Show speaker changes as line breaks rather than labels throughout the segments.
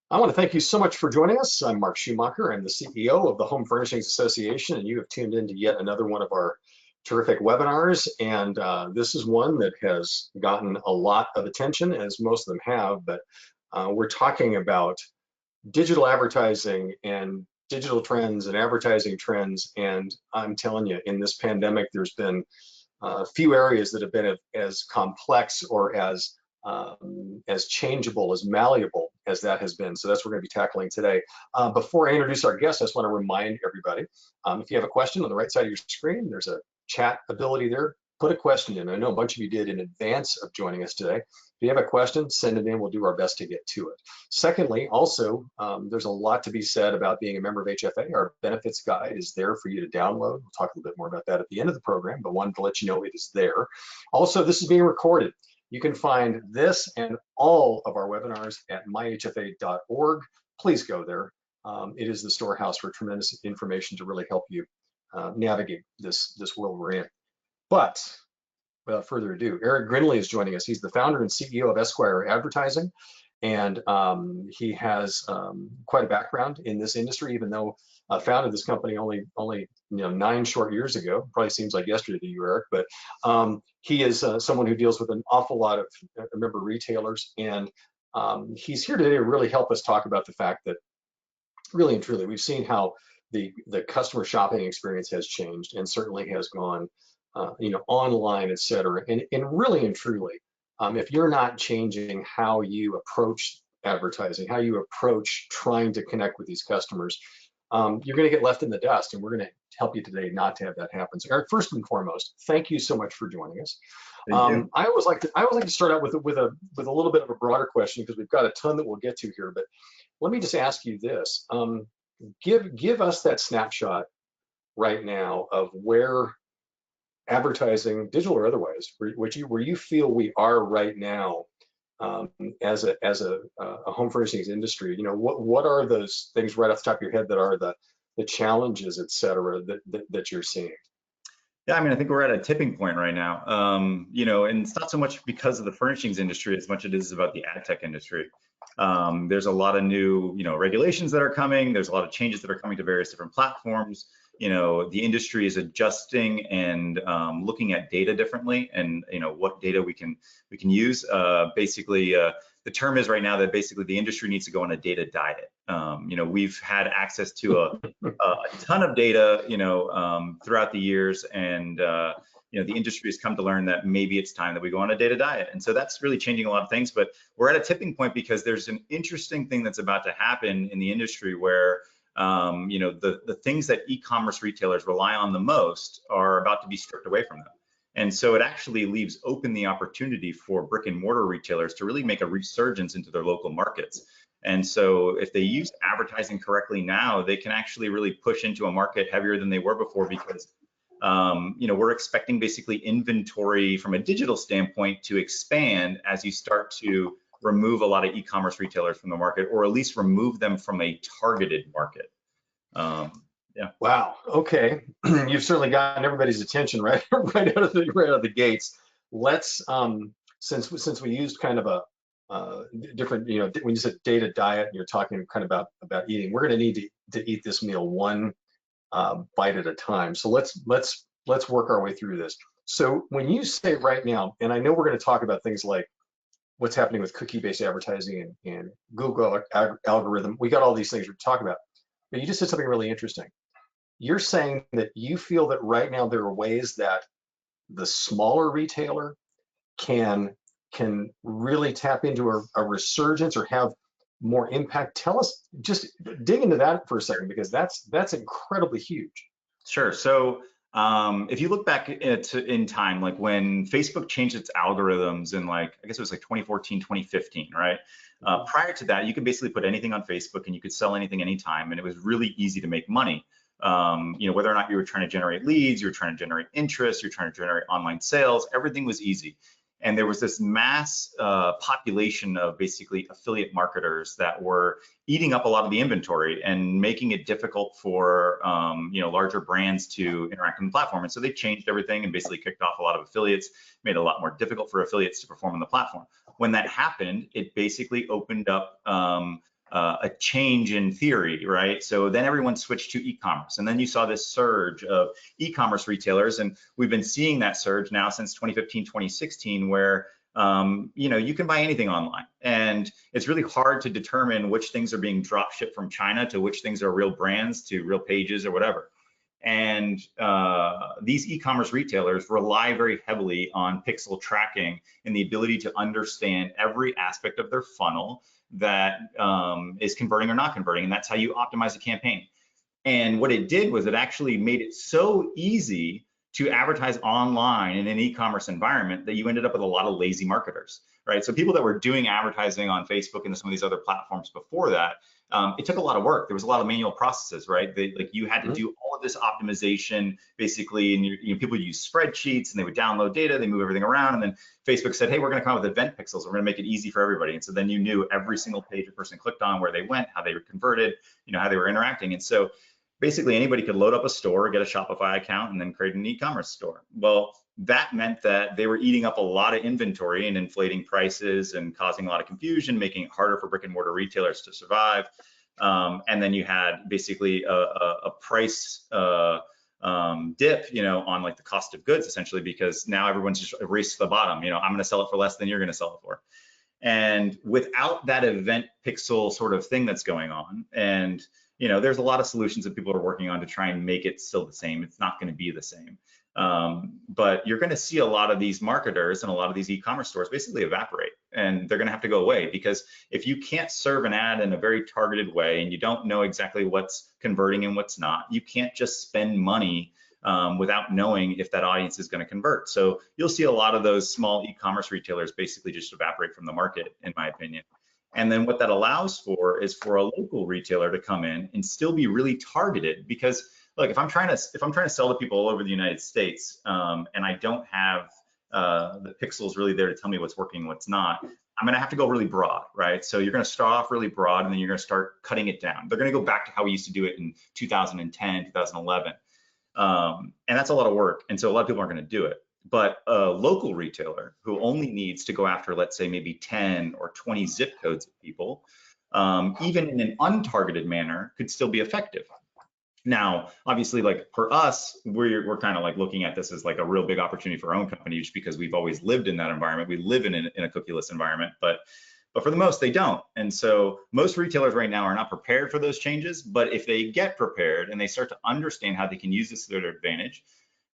I want to thank you so much for joining us. I'm Mark Schumacher. I'm the CEO of the Home Furnishings Association, and you have tuned in to yet another one of our terrific webinars. And this is one that has gotten a lot of attention, as most of them have, but we're talking about digital advertising and digital trends and advertising trends. And I'm telling you, in this pandemic, there's been few areas that have been as complex or as changeable, as malleable as that has been. So that's what we're going to be tackling today. Before I introduce our guest, I just want to remind everybody, if you have a question on the right side of your screen, there's a chat ability there. Put a question in. I know a bunch of you did in advance of joining us today. If you have a question, send it in. We'll do our best to get to it. Secondly, also, there's a lot to be said about being a member of HFA. Our benefits guide is there for you to download. We'll talk a little bit more about that at the end of the program, but wanted to let you know it is there. Also, this is being recorded. You can find this and all of our webinars at myhfa.org. Please go there. It is the storehouse for tremendous information to really help you navigate this world we're in. But without further ado, Eric Grinley is joining us. He's the founder and CEO of Esquire Advertising, and he has quite a background in this industry, even though founded this company only 9 short years ago. Probably seems like yesterday to you, Eric, but he is someone who deals with an awful lot of member retailers, and he's here today to really help us talk about the fact that really and truly we've seen how the customer shopping experience has changed and certainly has gone online, et cetera. And really and truly, if you're not changing how you approach advertising, how you approach trying to connect with these customers, you're going to get left in the dust. And we're going to help you today not to have that happen. So Eric, first and foremost, thank you so much for joining us.
Thank you.
I always like to start out with a little bit of a broader question, because we've got a ton that we'll get to here. But let me just ask you this: give us that snapshot right now of where advertising, digital or otherwise, where you feel we are right now as a home furnishings industry. What are those things right off the top of your head that are the challenges, et cetera, that you're seeing?
Yeah, I mean, I think we're at a tipping point right now. And it's not so much because of the furnishings industry as much as it is about the ad tech industry. There's a lot of new, regulations that are coming. There's a lot of changes that are coming to various different platforms. The industry is adjusting and looking at data differently, and what data we can use. Basically, the term is right now that basically the industry needs to go on a data diet. We've had access to a ton of data, throughout the years, and the industry has come to learn that maybe it's time that we go on a data diet. And so that's really changing a lot of things. But we're at a tipping point because there's an interesting thing that's about to happen in the industry where the things that e-commerce retailers rely on the most are about to be stripped away from them. And so it actually leaves open the opportunity for brick and mortar retailers to really make a resurgence into their local markets. And so if they use advertising correctly now, they can actually really push into a market heavier than they were before, because we're expecting basically inventory from a digital standpoint to expand as you start to remove a lot of e-commerce retailers from the market, or at least remove them from a targeted market. Yeah.
Wow. Okay. You've certainly gotten everybody's attention right out of the gates. Let's since we used kind of a different, when you said data diet, and you're talking kind of about eating, we're going to need to eat this meal one bite at a time. So let's work our way through this. So when you say right now, and I know we're going to talk about things like what's happening with cookie-based advertising and Google algorithm, we got all these things we're talking about, but you just said something really interesting. You're saying that you feel that right now there are ways that the smaller retailer can really tap into a resurgence or have more impact. Tell us, just dig into that for a second, because that's incredibly huge.
Sure. So if you look back in time, like when Facebook changed its algorithms in I guess it was 2014, 2015, right? Prior to that, you could basically put anything on Facebook and you could sell anything anytime, and it was really easy to make money. Whether or not you were trying to generate leads, you were trying to generate interest, you're trying to generate online sales, everything was easy. And there was this mass population of basically affiliate marketers that were eating up a lot of the inventory and making it difficult for larger brands to interact on the platform. And so they changed everything and basically kicked off a lot of affiliates, made it a lot more difficult for affiliates to perform on the platform. When that happened, it basically opened up a change in theory, right? So then everyone switched to e-commerce, and then you saw this surge of e-commerce retailers, and we've been seeing that surge now since 2015, 2016, where you can buy anything online, and it's really hard to determine which things are being drop shipped from China to which things are real brands to real pages or whatever. And these e-commerce retailers rely very heavily on pixel tracking and the ability to understand every aspect of their funnel that is converting or not converting, and that's how you optimize a campaign. And what it did was it actually made it so easy to advertise online in an e-commerce environment that you ended up with a lot of lazy marketers, right? So people that were doing advertising on Facebook and some of these other platforms before that, it took a lot of work. There was a lot of manual processes, right? Like you had to do all of this optimization basically, and people use spreadsheets and they would download data, they move everything around, and then Facebook said, hey, we're going to come up with event pixels. We're going to make it easy for everybody. And so then you knew every single page a person clicked on, where they went, how they were converted, how they were interacting. And so basically anybody could load up a store, get a Shopify account, and then create an e-commerce store. Well, that meant that they were eating up a lot of inventory and inflating prices and causing a lot of confusion, making it harder for brick and mortar retailers to survive. And then you had basically a price dip, on like the cost of goods, essentially, because now everyone's just a race to the bottom. I'm going to sell it for less than you're going to sell it for. And without that event pixel sort of thing that's going on, and there's a lot of solutions that people are working on to try and make it still the same. It's not going to be the same. But you're going to see a lot of these marketers and a lot of these e-commerce stores basically evaporate, and they're going to have to go away, because if you can't serve an ad in a very targeted way and you don't know exactly what's converting and what's not, you can't just spend money without knowing if that audience is going to convert. So you'll see a lot of those small e-commerce retailers basically just evaporate from the market, in my opinion. And then what that allows for is for a local retailer to come in and still be really targeted, because look, if I'm trying to sell to people all over the United States, and I don't have the pixels really there to tell me what's working and what's not, I'm going to have to go really broad, right? So you're going to start off really broad, and then you're going to start cutting it down. They're going to go back to how we used to do it in 2010, 2011. And that's a lot of work. And so a lot of people aren't going to do it. But a local retailer who only needs to go after, let's say, maybe 10 or 20 zip codes of people, even in an untargeted manner, could still be effective. Now, obviously, like for us, we're kind of like looking at this as like a real big opportunity for our own company, just because we've always lived in that environment. We live in a cookieless environment, but for the most, they don't. And so most retailers right now are not prepared for those changes. But if they get prepared and they start to understand how they can use this to their advantage,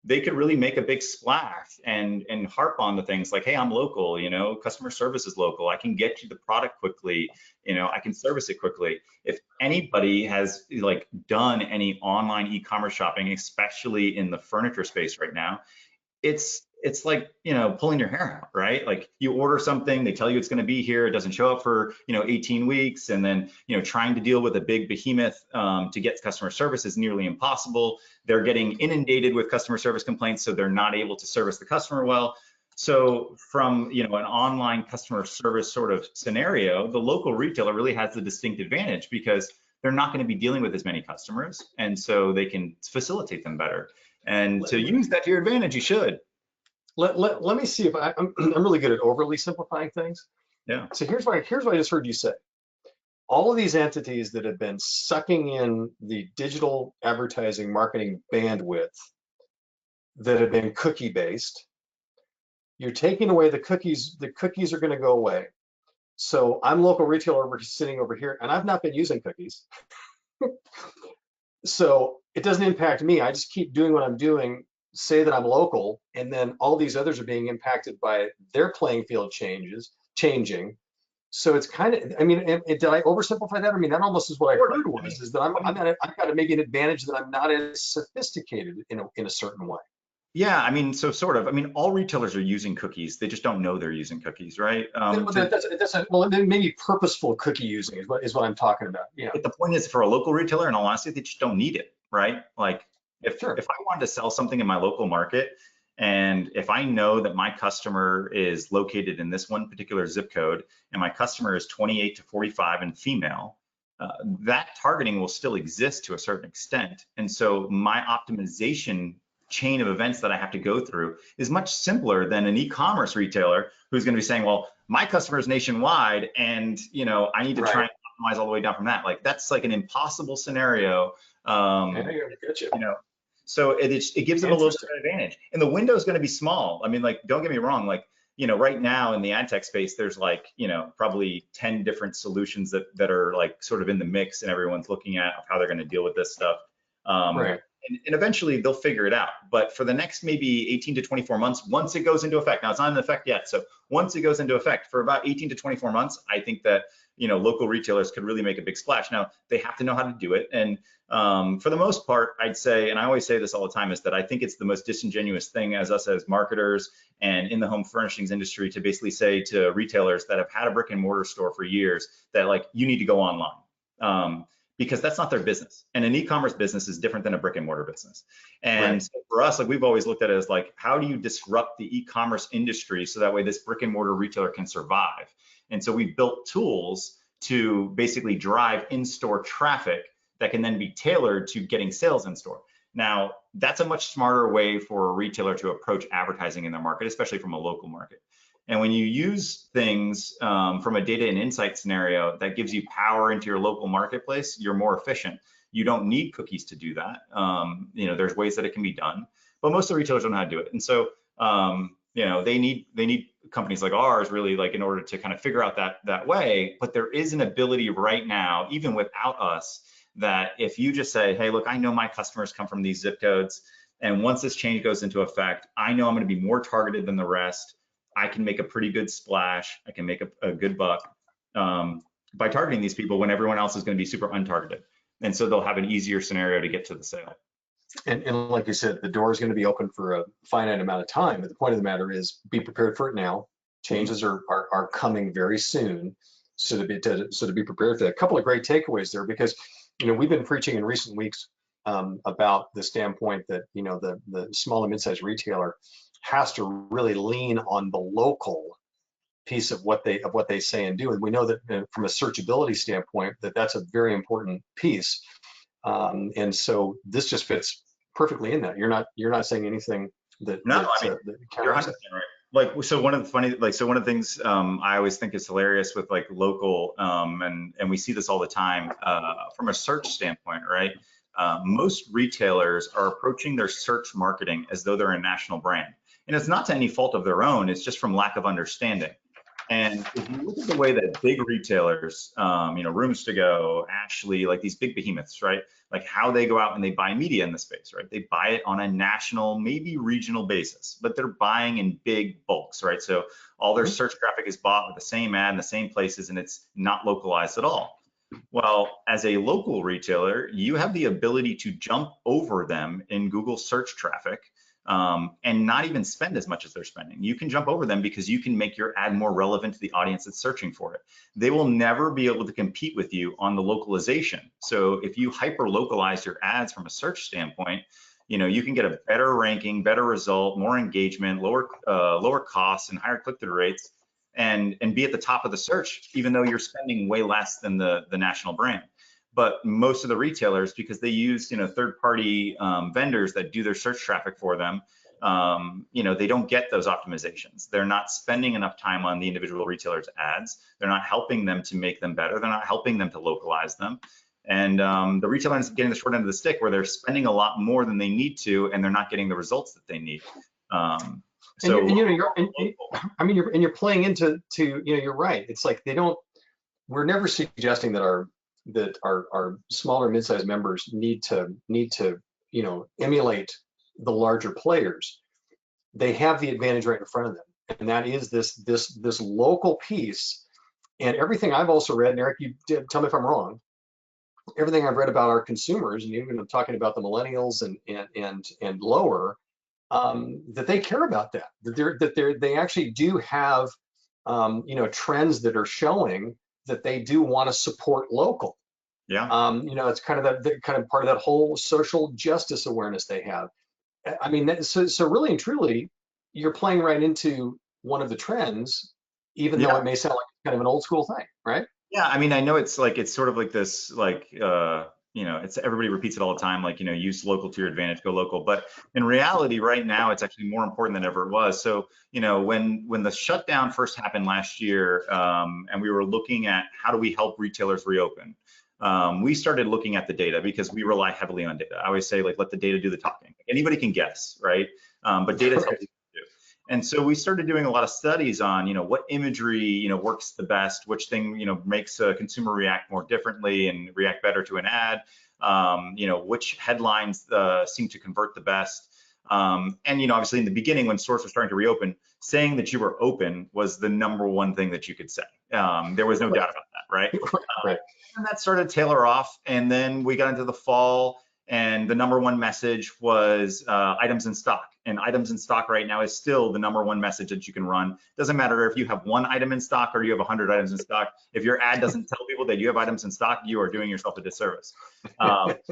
they could really make a big splash and harp on the things like, hey, I'm local, customer service is local. I can get you the product quickly. I can service it quickly. If anybody has like done any online e-commerce shopping, especially in the furniture space right now, it's like, pulling your hair out, right? Like you order something, they tell you it's going to be here, it doesn't show up for, 18 weeks. And then, trying to deal with a big behemoth to get customer service is nearly impossible. They're getting inundated with customer service complaints, so they're not able to service the customer well. So from, an online customer service sort of scenario, the local retailer really has the distinct advantage, because they're not going to be dealing with as many customers. And so they can facilitate them better. And to use that to your advantage, you should.
Let me see if I'm really good at overly simplifying things.
Yeah.
So here's what I just heard you say. All of these entities that have been sucking in the digital advertising marketing bandwidth that have been cookie based, you're taking away the cookies are going to go away. So I'm local retailer sitting over here, and I've not been using cookies. So it doesn't impact me. I just keep doing what I'm doing, say that I'm local, and then all these others are being impacted by their playing field changing. So it's kind of, did I oversimplify that? That almost is what I heard was, is that I've got maybe an advantage that I'm not as sophisticated in a certain way.
Yeah, so sort of. All retailers are using cookies. They just don't know they're using cookies, right?
Well, maybe purposeful cookie using is what I'm talking about. Yeah.
But the point is, for a local retailer, in all honesty, they just don't need it, right? Like if I wanted to sell something in my local market, and if I know that my customer is located in this one particular zip code, and my customer is 28 to 45 and female, that targeting will still exist to a certain extent. And so my optimization chain of events that I have to go through is much simpler than an e-commerce retailer who's going to be saying, well, my customer is nationwide, and I need to try and optimize all the way down from that. Like that's like an impossible scenario.
Yeah, I get you.
You know, so it gives them a little bit
Interesting.
of advantage. And the window is going to be small. I mean, like, don't get me wrong. Like, right now in the ad tech space, there's like, probably 10 different solutions that are like sort of in the mix, and everyone's looking at how they're going to deal with this stuff.
Right.
And eventually they'll figure it out. But for the next maybe 18 to 24 months, once it goes into effect, now it's not in effect yet. So once it goes into effect for about 18 to 24 months, I think that, local retailers could really make a big splash. Now they have to know how to do it. And for the most part, I'd say, and I always say this all the time, is that I think it's the most disingenuous thing as us as marketers and in the home furnishings industry to basically say to retailers that have had a brick and mortar store for years that like, you need to go online. Because that's not their business. And an e-commerce business is different than a brick and mortar business. And
Right.
so for us, like we've always looked at it as like, how do you disrupt the e-commerce industry so that way this brick and mortar retailer can survive? And so we've built tools to basically drive in-store traffic that can then be tailored to getting sales in store. Now, that's a much smarter way for a retailer to approach advertising in their market, especially from a local market. And when you use things from a data and insight scenario that gives you power into your local marketplace, you're more efficient. You don't need cookies to do that. There's ways that it can be done, but most of the retailers don't know how to do it. And so, they need companies like ours really, like, in order to kind of figure out that way. But there is an ability right now, even without us, that if you just say, hey, look, I know my customers come from these zip codes, and once this change goes into effect, I know I'm going to be more targeted than the rest. I can make a pretty good splash. I can make a good buck by targeting these people when everyone else is going to be super untargeted. And so they'll have an easier scenario to get to the sale.
And like you said, the door is going to be open for a finite amount of time. But the point of the matter is, be prepared for it now. Changes are coming very soon, so to be prepared for that. A couple of great takeaways there, because we've been preaching in recent weeks about the standpoint that the small and mid-sized retailer has to really lean on the local piece of what they say and do. And we know that from a searchability standpoint, that's a very important piece. And so this just fits perfectly in that. You're not saying anything that,
No, I mean,
that
you're
counters
100%
it.
right. Like, so one of the things I always think is hilarious with like local, and we see this all the time from a search standpoint, right? Most retailers are approaching their search marketing as though they're a national brand. And it's not to any fault of their own, it's just from lack of understanding. And if you look at the way that big retailers, Rooms to Go, Ashley, like these big behemoths, right? Like how they go out and they buy media in the space, right? They buy it on a national, maybe regional basis, but they're buying in big bulks, right? So all their search traffic is bought with the same ad in the same places, and it's not localized at all. Well, as a local retailer, you have the ability to jump over them in Google search traffic and not even spend as much as they're spending. You can jump over them because you can make your ad more relevant to the audience that's searching for it. They will never be able to compete with you on the localization. So if you hyper localize your ads from a search standpoint, you can get a better ranking, better result, more engagement, lower costs, and higher click-through rates, and be at the top of the search, even though you're spending way less than the national brand. But most of the retailers, because they use third-party vendors that do their search traffic for them, they don't get those optimizations. They're not spending enough time on the individual retailers' ads. They're not helping them to make them better. They're not helping them to localize them. And the retailer ends up getting the short end of the stick, where they're spending a lot more than they need to, and they're not getting the results that they need.
You're playing into you're right. It's like we're never suggesting that our smaller mid-sized members need to emulate the larger players. They have the advantage right in front of them, and that is this local piece. And everything I've also read, and Eric, you did tell me if I'm wrong, everything I've read about our consumers, and even I'm talking about the millennials and lower, that they care about that they actually do have trends that are showing that they do want to support local.
Yeah.
It's kind of kind of part of that whole social justice awareness they have. I mean, so really and truly, you're playing right into one of the trends, even though it may sound like kind of an old school thing, right?
Yeah, I mean, I know it's sort of like this, like, it's everybody repeats it all the time, like, use local to your advantage, go local. But in reality, right now, it's actually more important than ever it was. So, when the shutdown first happened last year, and we were looking at how do we help retailers reopen, we started looking at the data because we rely heavily on data. I always say, like, let the data do the talking. Anybody can guess, right? But data tells you. And so we started doing a lot of studies on, what imagery, works the best, which thing, makes a consumer react more differently and react better to an ad, which headlines seem to convert the best. And, obviously in the beginning when stores were starting to reopen, saying that you were open was the number one thing that you could say. There was no doubt about that, right?
Right.
And that started to tailor off. And then we got into the fall, and the number one message was items in stock. And items in stock right now is still the number one message that you can run. Doesn't matter if you have one item in stock or you have 100 items in stock. If your ad doesn't tell people that you have items in stock, you are doing yourself a disservice. But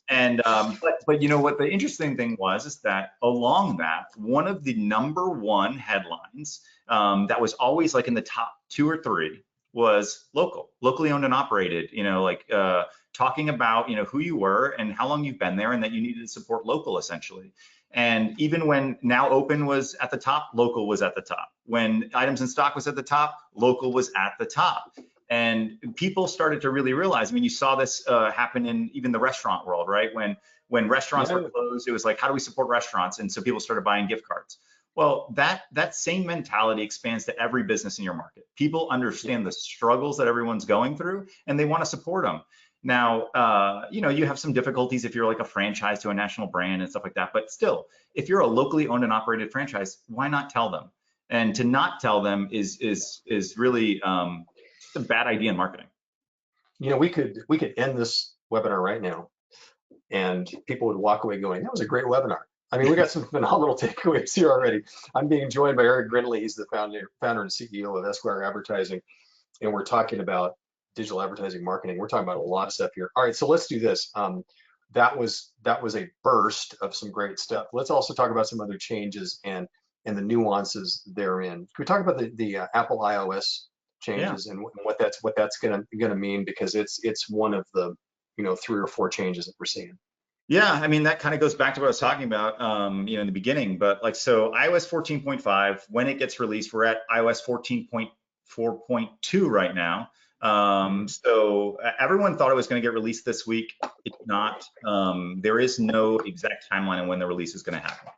what the interesting thing was is that along that, one of the number one headlines that was always like in the top 2 or 3 was locally owned and operated, talking about, who you were and how long you've been there and that you needed to support local essentially. And even when Now Open was at the top, local was at the top. When items in stock was at the top, local was at the top. And people started to really realize, you saw this happen in even the restaurant world, right? When restaurants were closed, it was like, how do we support restaurants? And so people started buying gift cards. Well, that same mentality expands to every business in your market. People understand the struggles that everyone's going through, and they want to support them. Now, you have some difficulties if you're like a franchise to a national brand and stuff like that. But still, if you're a locally owned and operated franchise, why not tell them? And to not tell them is really just a bad idea in marketing.
We could end this webinar right now, and people would walk away going, "That was a great webinar." We got some phenomenal takeaways here already. I'm being joined by Eric Grinley. He's the founder and CEO of Esquire Advertising, and we're talking about digital advertising marketing. We're talking about a lot of stuff here. All right, so let's do this. That was a burst of some great stuff. Let's also talk about some other changes and the nuances therein. Can we talk about the Apple iOS changes and what that's gonna mean, because it's one of the 3 or 4 changes that we're seeing.
Yeah, that kind of goes back to what I was talking about, in the beginning. But so iOS 14.5, when it gets released, we're at iOS 14.4.2 right now. So everyone thought it was going to get released this week. It's not. There is no exact timeline on when the release is going to happen.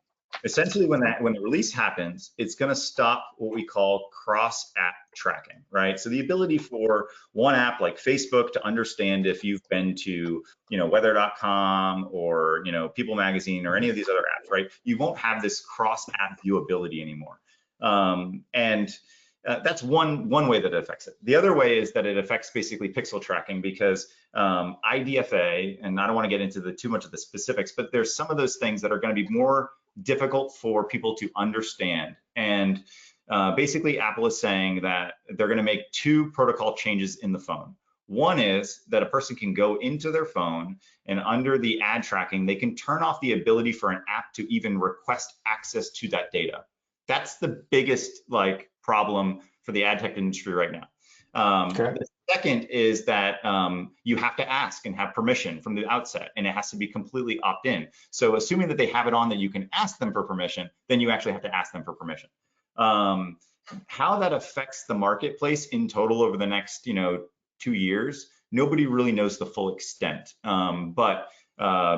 Essentially, when the release happens, it's going to stop what we call cross-app tracking, right? So the ability for one app like Facebook to understand if you've been to, weather.com or, People Magazine or any of these other apps, right? You won't have this cross-app viewability anymore. That's one way that it affects it. The other way is that it affects basically pixel tracking, because IDFA, and I don't want to get into too much of the specifics, but there's some of those things that are going to be more difficult for people to understand. And basically Apple is saying that they're going to make 2 protocol changes in the phone. One is that a person can go into their phone, and under the ad tracking, they can turn off the ability for an app to even request access to that data. That's the biggest problem for the ad tech industry right now. The second is that you have to ask and have permission from the outset, and it has to be completely opt-in. So assuming that they have it on that you can ask them for permission, then you actually have to ask them for permission. How that affects the marketplace in total over the next 2 years, nobody really knows the full extent. But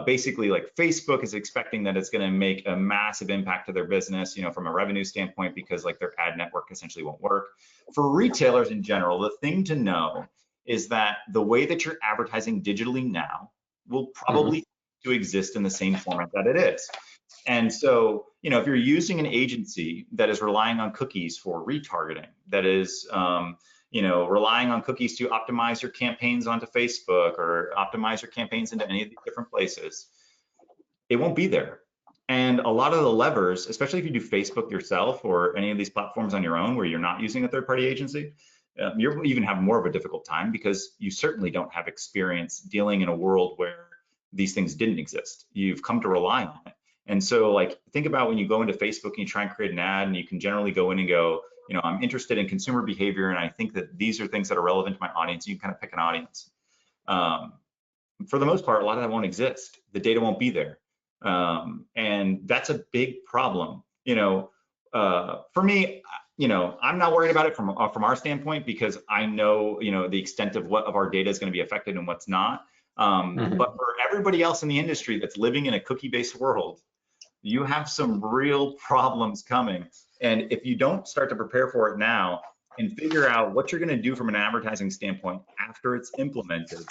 basically, Facebook is expecting that it's going to make a massive impact to their business, from a revenue standpoint, because their ad network essentially won't work. For retailers in general, the thing to know is that the way that you're advertising digitally now will probably to exist in the same format that it is. And so, if you're using an agency that is relying on cookies for retargeting, that is, relying on cookies to optimize your campaigns onto Facebook or optimize your campaigns into any of these different places, it won't be there. And a lot of the levers, especially if you do Facebook yourself or any of these platforms on your own where you're not using a third-party agency, you'll even have more of a difficult time, because you certainly don't have experience dealing in a world where these things didn't exist. You've come to rely on it. And so think about when you go into Facebook and you try and create an ad, and you can generally go in and go, I'm interested in consumer behavior, and I think that these are things that are relevant to my audience. You can kind of pick an audience. for the most part, a lot of that won't exist. The data won't be there. And that's a big problem. For me, I'm not worried about it from our standpoint, because I know, the extent of what of our data is going to be affected and what's not. But for everybody else in the industry that's living in a cookie-based world, you have some real problems coming. And if you don't start to prepare for it now and figure out what you're going to do from an advertising standpoint after it's implemented,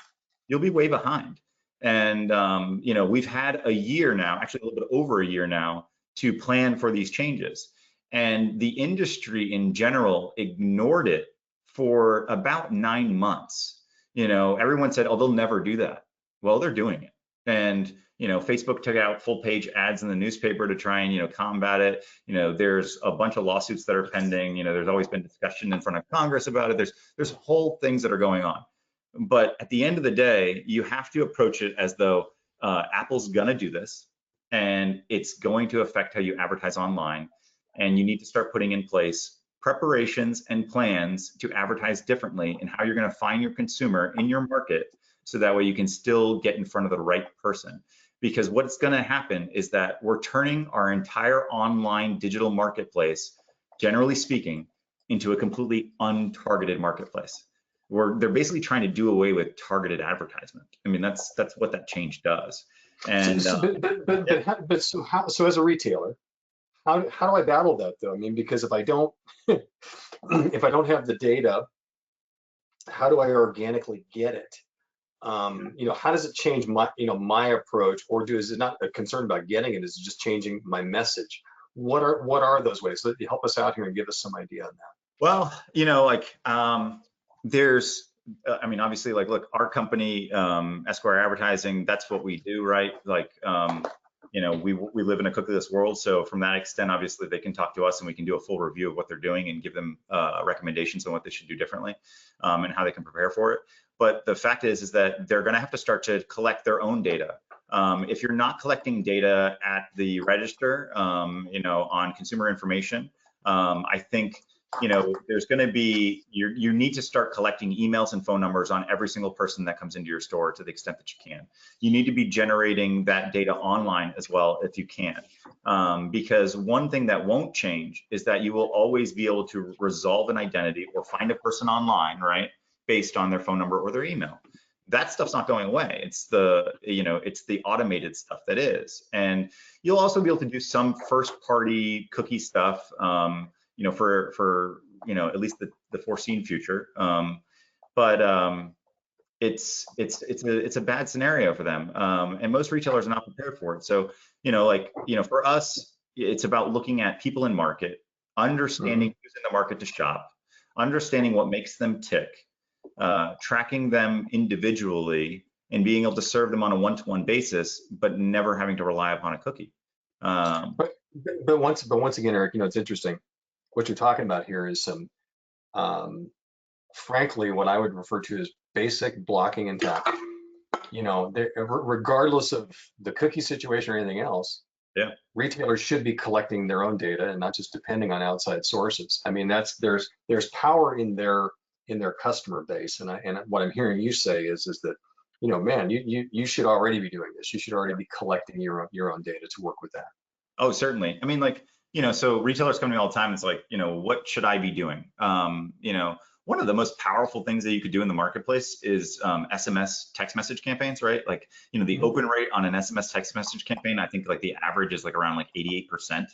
you'll be way behind. And, we've had a year now, actually a little bit over a year now, to plan for these changes. And the industry in general ignored it for about 9 months. Everyone said, oh, they'll never do that. Well, they're doing it. And, Facebook took out full page ads in the newspaper to try and, combat it. There's a bunch of lawsuits that are pending. There's always been discussion in front of Congress about it. There's whole things that are going on. But at the end of the day, you have to approach it as though Apple's gonna do this, and it's going to affect how you advertise online. And you need to start putting in place preparations and plans to advertise differently and how you're gonna find your consumer in your market, so that way you can still get in front of the right person. Because what's gonna happen is that we're turning our entire online digital marketplace, generally speaking, into a completely untargeted marketplace. They're basically trying to do away with targeted advertisement. I mean, that's what that change does. And
so as a retailer, how do I battle that though? I mean, because if I don't if I don't have the data, how do I organically get it? How does it change my approach, or is it not a concern about getting it? Is it just changing my message? What are those ways? So help us out here and give us some idea on that.
Well, there's, obviously, look, our company, Esquire Advertising, that's what we do, right? We live in a cookieless world. So from that extent, obviously, they can talk to us and we can do a full review of what they're doing and give them recommendations on what they should do differently, and how they can prepare for it. But the fact is that they're going to have to start to collect their own data. If you're not collecting data at the register, on consumer information, I think there's going to be, you need to start collecting emails and phone numbers on every single person that comes into your store to the extent that you can. You need to be generating that data online as well if you can, because one thing that won't change is that you will always be able to resolve an identity or find a person online, right, based on their phone number or their email. That stuff's not going away. It's the automated stuff that is. And you'll also be able to do some first party cookie stuff, for at least the foreseen future. It's a bad scenario for them. And most retailers are not prepared for it. So, for us, it's about looking at people in market, understanding who's in the market to shop, understanding what makes them tick, tracking them individually, and being able to serve them on a one-to-one basis, but never having to rely upon a cookie.
But once again, Eric, it's interesting. What you're talking about here is some, frankly, what I would refer to as basic blocking and tackling. Regardless of the cookie situation or anything else, retailers should be collecting their own data and not just depending on outside sources. I mean, there's power in their customer base, and what I'm hearing you say is that, man, you should already be doing this. You should already be collecting your own data to work with that.
Oh, certainly. I mean, so retailers come to me all the time. It's like, what should I be doing? One of the most powerful things that you could do in the marketplace is SMS text message campaigns, right? The open rate on an SMS text message campaign, I think the average is around 88%,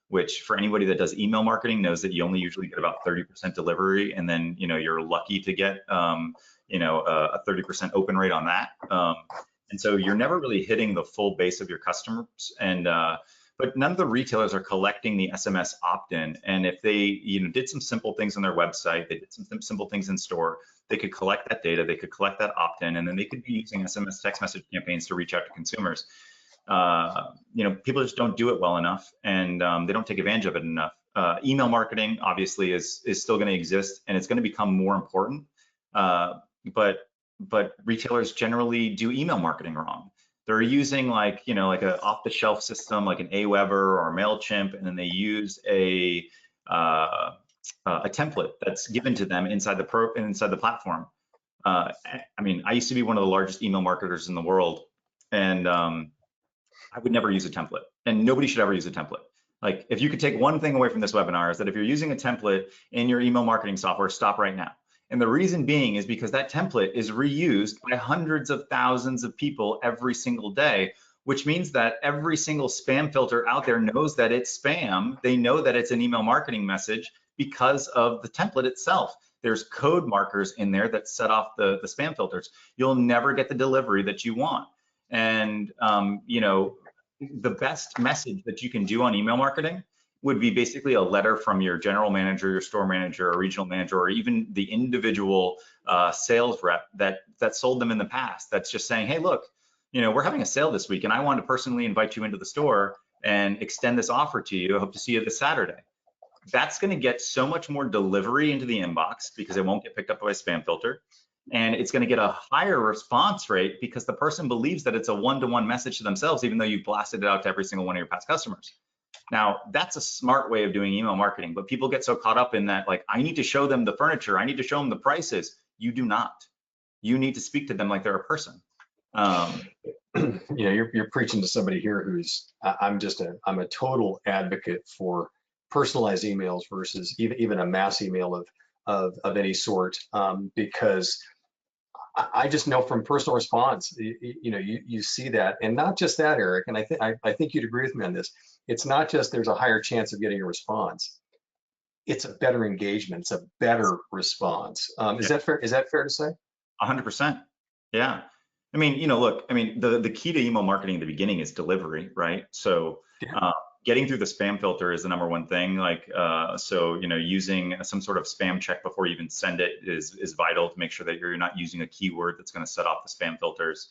which for anybody that does email marketing knows that you only usually get about 30% delivery. And then, you're lucky to get, a 30% open rate on that. And so you're never really hitting the full base of your customers. And, but none of the retailers are collecting the SMS opt-in. And if they, did some simple things on their website, they did some simple things in store, they could collect that data, they could collect that opt-in, and then they could be using SMS text message campaigns to reach out to consumers. People just don't do it well enough, and they don't take advantage of it enough. Email marketing obviously is still going to exist, and it's going to become more important. But retailers generally do email marketing wrong. They're using an off-the-shelf system like an Aweber or MailChimp, and then they use a template that's given to them inside the platform. I mean, I used to be one of the largest email marketers in the world, and I would never use a template, and nobody should ever use a template. Like, if you could take one thing away from this webinar, is that if you're using a template in your email marketing software, stop right now. And the reason being is because that template is reused by hundreds of thousands of people every single day, which means that every single spam filter out there knows that it's spam. They know that it's an email marketing message because of the template itself. There's code markers in there that set off the spam filters. You'll never get the delivery that you want. And you know, the best message that you can do on email marketing would be basically a letter from your general manager, your store manager, or regional manager, or even the individual sales rep that sold them in the past. That's just saying, hey, look, you know, we're having a sale this week, and I want to personally invite you into the store and extend this offer to you. I hope to see you this Saturday. That's going to get so much more delivery into the inbox because it won't get picked up by a spam filter. And it's going to get a higher response rate because the person believes that it's a one-to-one message to themselves, even though you've blasted it out to every single one of your past customers. Now, that's a smart way of doing email marketing, but people get so caught up in that, like, I need to show them the furniture, I need to show them the prices. You do not. You need to speak to them like they're a person.
You know, you're preaching to somebody here who's, I'm a total advocate for personalized emails versus even a mass email of any sort, because I just know from personal response, you know, you see that, and not just that, Eric, and I think you'd agree with me on this. It's not just there's a higher chance of getting a response. It's a better engagement. It's a better response. Is that fair? Is that fair to say?
100%. Yeah. I mean, you know, look, I mean, the key to email marketing in the beginning is delivery, right? So getting through the spam filter is the number one thing. Like, so, you know, using some sort of spam check before you even send it is vital to make sure that you're not using a keyword that's going to set off the spam filters.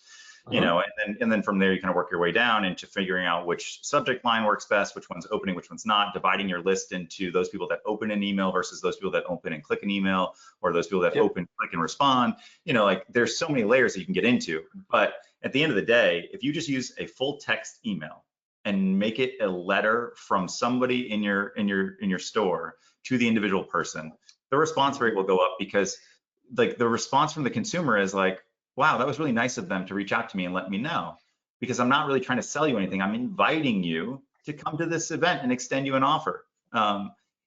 You know, and then from there you kind of work your way down into figuring out which subject line works best, which one's opening, which one's not, dividing your list into those people that open an email versus those people that open and click an email, or those people that open, click, and respond. You know, like, there's so many layers that you can get into. But at the end of the day, if you just use a full text email and make it a letter from somebody in your store to the individual person, the response rate will go up, because like the response from the consumer is like, wow, that was really nice of them to reach out to me and let me know, because I'm not really trying to sell you anything. I'm inviting you to come to this event and extend you an offer.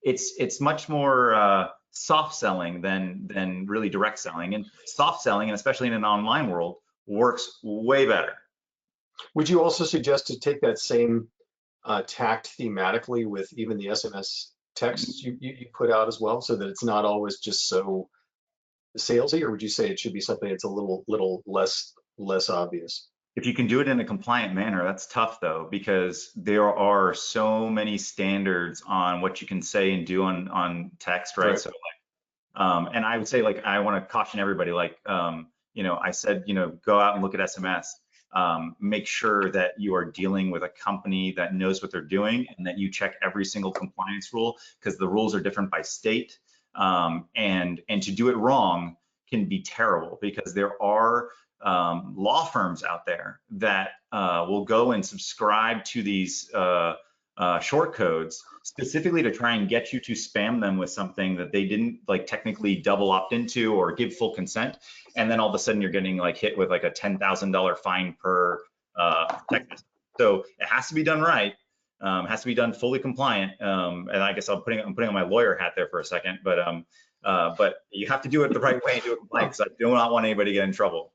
It's much more soft selling than really direct selling, and soft selling, and especially in an online world, works way better.
Would you also suggest to take that same tact thematically with even the SMS texts you put out as well, so that it's not always just so salesy, or would you say it should be something that's a little less obvious?
If you can do it in a compliant manner, that's tough though, because there are so many standards on what you can say and do on text, right? So like, and I would say, like, I want to caution everybody, like, you know, I said, you know, go out and look at SMS. Make sure that you are dealing with a company that knows what they're doing, and that you check every single compliance rule, because the rules are different by state. And to do it wrong can be terrible, because there are law firms out there that will go and subscribe to these short codes specifically to try and get you to spam them with something that they didn't, like, technically double opt into or give full consent, and then all of a sudden you're getting like hit with like a $10,000 fine per text message. So it has to be done right. Has to be done fully compliant. And I guess I'm putting on my lawyer hat there for a second, but you have to do it the right way and do it compliant, because I do not want anybody to get in trouble.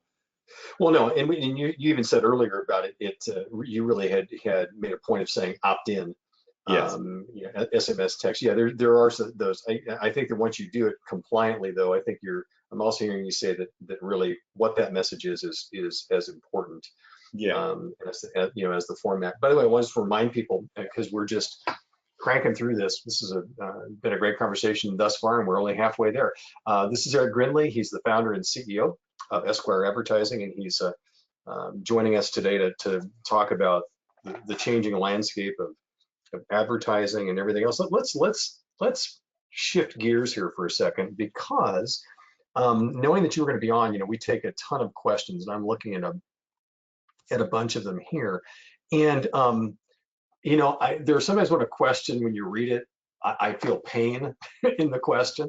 Well, no, and you even said earlier about it. You really had made a point of saying opt in.
Yes.
Yeah, SMS text. Yeah, there are those. I think that once you do it compliantly, though, I think I'm also hearing you say that really what that message is as important.
Yeah.
As the format. By the way, I wanted to remind people, because we're just cranking through this. This has been a great conversation thus far, and we're only halfway there. This is Eric Grindley. He's the founder and CEO of Esquire Advertising, and he's joining us today to talk about the changing landscape of advertising and everything else. Let's shift gears here for a second, because knowing that you were going to be on, we take a ton of questions, and I'm looking at a bunch of them here. And there's sometimes when a question, when you read it, I feel pain in the question.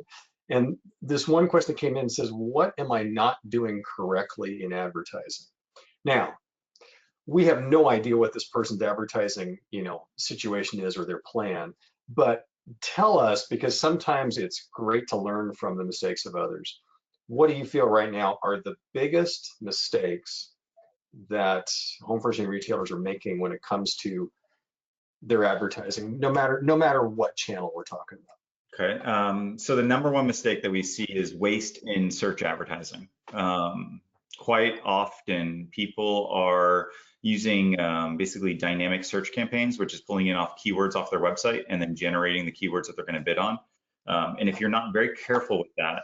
And this one question came in and says, what am I not doing correctly in advertising? Now, we have no idea what this person's advertising, situation is or their plan, but tell us, because sometimes it's great to learn from the mistakes of others. What do you feel right now are the biggest mistakes that home furnishing retailers are making when it comes to their advertising, no matter what channel we're talking about?
Okay. So the number one mistake that we see is waste in search advertising. Quite often people are using basically dynamic search campaigns, which is pulling in off keywords off their website and then generating the keywords that they're going to bid on. And if you're not very careful with that,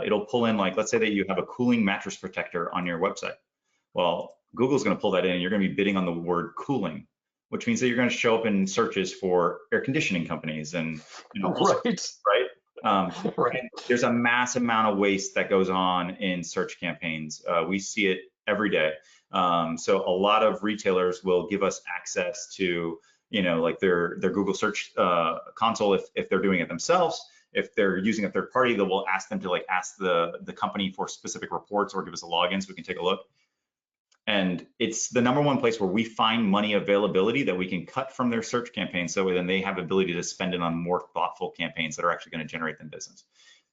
it'll pull in, like, let's say that you have a cooling mattress protector on your website. Well, Google's going to pull that in and you're going to be bidding on the word cooling, which means that you're going to show up in searches for air conditioning companies and,
Right.
right?
Right.
And there's a massive amount of waste that goes on in search campaigns. We see it every day. So a lot of retailers will give us access to, like their Google search console if they're doing it themselves. If they're using a third party, they will ask them to ask the company for specific reports or give us a login so we can take a look. And it's the number one place where we find money availability that we can cut from their search campaign, so then they have ability to spend it on more thoughtful campaigns that are actually going to generate them business.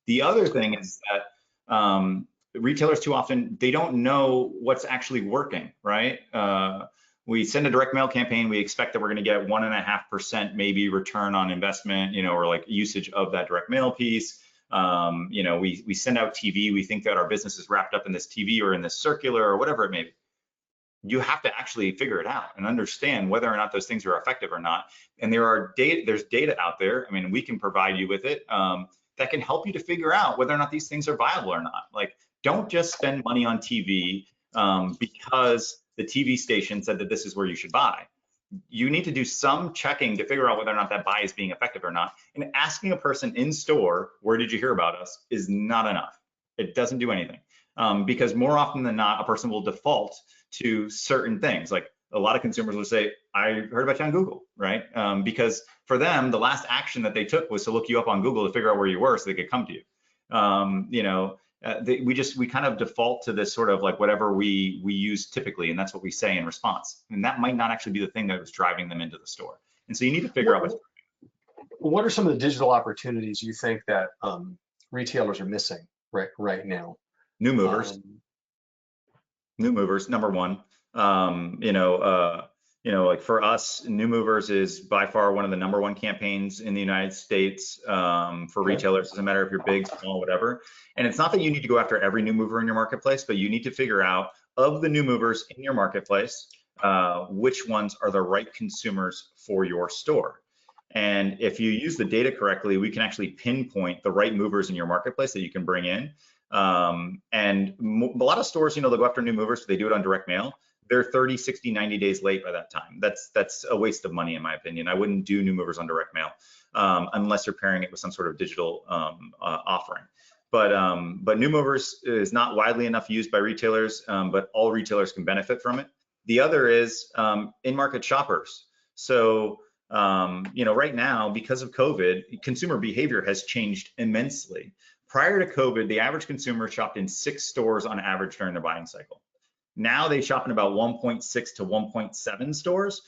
The other thing is that retailers too often, they don't know what's actually working, right? We send a direct mail campaign, we expect that we're going to get 1.5% maybe return on investment, or like usage of that direct mail piece. We send out TV, we think that our business is wrapped up in this TV or in this circular or whatever it may be. You have to actually figure it out and understand whether or not those things are effective or not. And there's data out there. I mean, we can provide you with it that can help you to figure out whether or not these things are viable or not. Like, don't just spend money on TV because the TV station said that this is where you should buy. You need to do some checking to figure out whether or not that buy is being effective or not. And asking a person in store, where did you hear about us, is not enough. It doesn't do anything. Because more often than not, a person will default to certain things. Like, a lot of consumers will say, I heard about you on Google, right? Because for them, the last action that they took was to look you up on Google to figure out where you were so they could come to you. We kind of default to this sort of like whatever we use typically, and that's what we say in response. And that might not actually be the thing that was driving them into the store. And so you need to figure out
what are some of the digital opportunities you think that retailers are missing right now?
New movers. New movers, number one. Like for us, New Movers is by far one of the number one campaigns in the United States for retailers. Doesn't matter if you're big, small, whatever. And it's not that you need to go after every new mover in your marketplace, but you need to figure out, of the new movers in your marketplace, which ones are the right consumers for your store. And if you use the data correctly, we can actually pinpoint the right movers in your marketplace that you can bring in. And a lot of stores, they'll go after new movers, so they do it on direct mail. They're 30, 60, 90 days late by that time. That's a waste of money, in my opinion. I wouldn't do new movers on direct mail unless you're pairing it with some sort of digital offering. But new movers is not widely enough used by retailers, but all retailers can benefit from it. The other is in-market shoppers. So right now, because of COVID, consumer behavior has changed immensely. Prior to COVID, the average consumer shopped in 6 stores on average during their buying cycle. Now they shop in about 1.6 to 1.7 stores,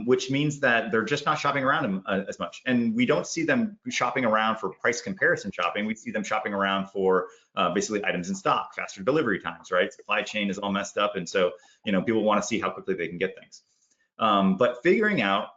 which means that they're just not shopping around as much. And we don't see them shopping around for price comparison shopping. We see them shopping around for basically items in stock, faster delivery times, right? Supply chain is all messed up. And so, people want to see how quickly they can get things. But figuring out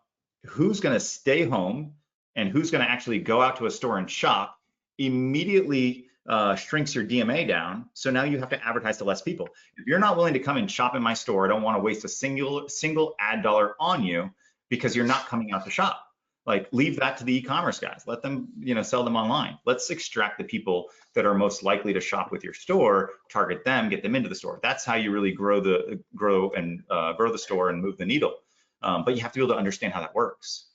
who's going to stay home and who's going to actually go out to a store and shop immediately shrinks your DMA down. So now you have to advertise to less people. If you're not willing to come and shop in my store, I don't want to waste a single ad dollar on you because you're not coming out to shop. Like, leave that to the e-commerce guys. Let them, sell them online. Let's extract the people that are most likely to shop with your store, target them, get them into the store. That's how you really grow the store and move the needle. But you have to be able to understand how that works.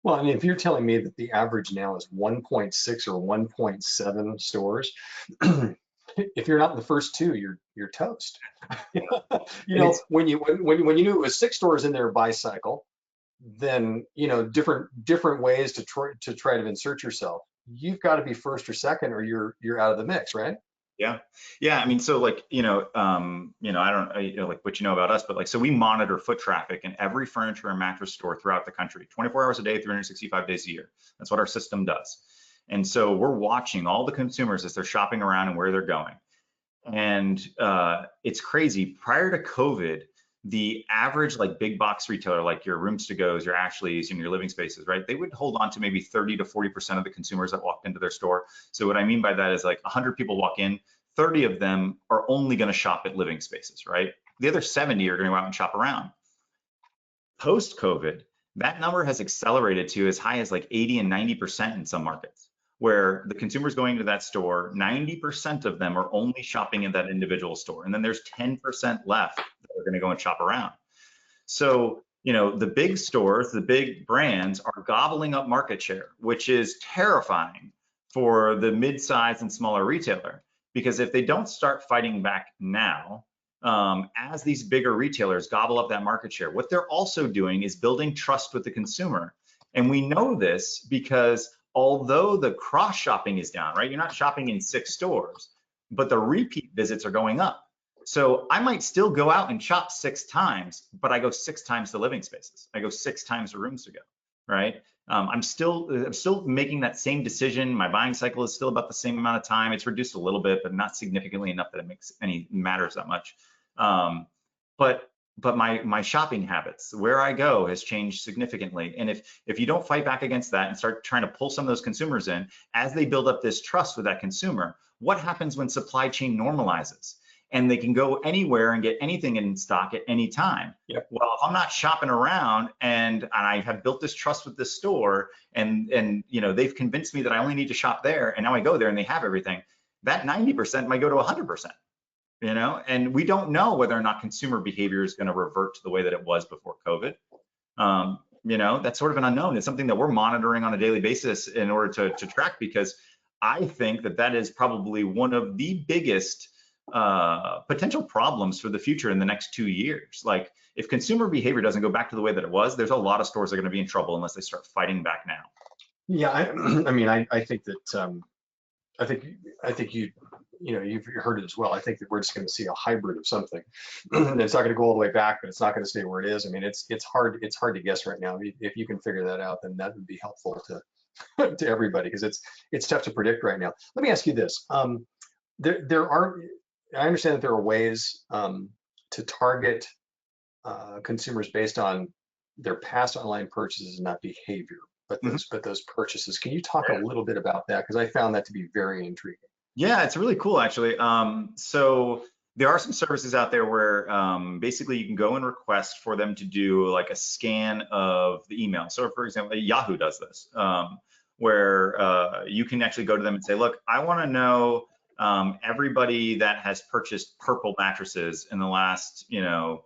Well, I mean, if you're telling me that the average now is 1.6 or 1.7 stores, if you're not in the first 2, you're toast. When you knew it was 6 stores in their buy cycle, then different ways to try to insert yourself. you've got to be first or second, or you're out of the mix, right?
Yeah. Yeah. I mean, so like, I don't, like what you know about us, but like, so we monitor foot traffic in every furniture and mattress store throughout the country, 24 hours a day, 365 days a year. That's what our system does. And so we're watching all the consumers as they're shopping around and where they're going. And it's crazy. Prior to COVID, the average like big box retailer, like your Rooms to Go's, your Ashley's, and your Living Spaces, right? They would hold on to maybe 30 to 40% of the consumers that walked into their store. So what I mean by that is like 100 people walk in, 30 of them are only going to shop at Living Spaces, right? The other 70 are going to go out and shop around. Post COVID, that number has accelerated to as high as like 80 and 90% in some markets, where the consumers going to that store, 90% of them are only shopping in that individual store. And then there's 10% left that are going to go and shop around. So, the big stores, the big brands are gobbling up market share, which is terrifying for the mid-size and smaller retailer. Because if they don't start fighting back now, as these bigger retailers gobble up that market share, what they're also doing is building trust with the consumer. And we know this because although the cross shopping is down, right? You're not shopping in 6 stores, but the repeat visits are going up. So I might still go out and shop 6 times, but I go 6 times to Living Spaces. I go 6 times to Rooms to Go, right? I'm still making that same decision. My buying cycle is still about the same amount of time. It's reduced a little bit, but not significantly enough that it makes any matters that much. But my shopping habits, where I go, has changed significantly. And if you don't fight back against that and start trying to pull some of those consumers in, as they build up this trust with that consumer, what happens when supply chain normalizes? And they can go anywhere and get anything in stock at any time.
Yep.
Well, if I'm not shopping around and I have built this trust with this store and they've convinced me that I only need to shop there, and now I go there and they have everything, that 90% might go to 100%. And we don't know whether or not consumer behavior is going to revert to the way that it was before COVID. That's sort of an unknown. It's something that we're monitoring on a daily basis in order to track, because I think that is probably one of the biggest potential problems for the future in the next 2 years. Like, if consumer behavior doesn't go back to the way that it was, there's a lot of stores that are going to be in trouble unless they start fighting back now.
Yeah, I think that I think you've heard it as well. I think that we're just going to see a hybrid of something. It's not going to go all the way back, but it's not going to stay where it is. I mean, it's hard to guess right now. If you can figure that out, then that would be helpful to to everybody, because it's tough to predict right now. Let me ask you this: there are, I understand that there are ways to target consumers based on their past online purchases and not behavior, but those purchases. Can you talk a little bit about that? Because I found that to be very intriguing.
Yeah, it's really cool, actually. So there are some services out there where basically you can go and request for them to do like a scan of the email. So for example, Yahoo does this, where you can actually go to them and say, look, I want to know everybody that has purchased Purple mattresses in the last 9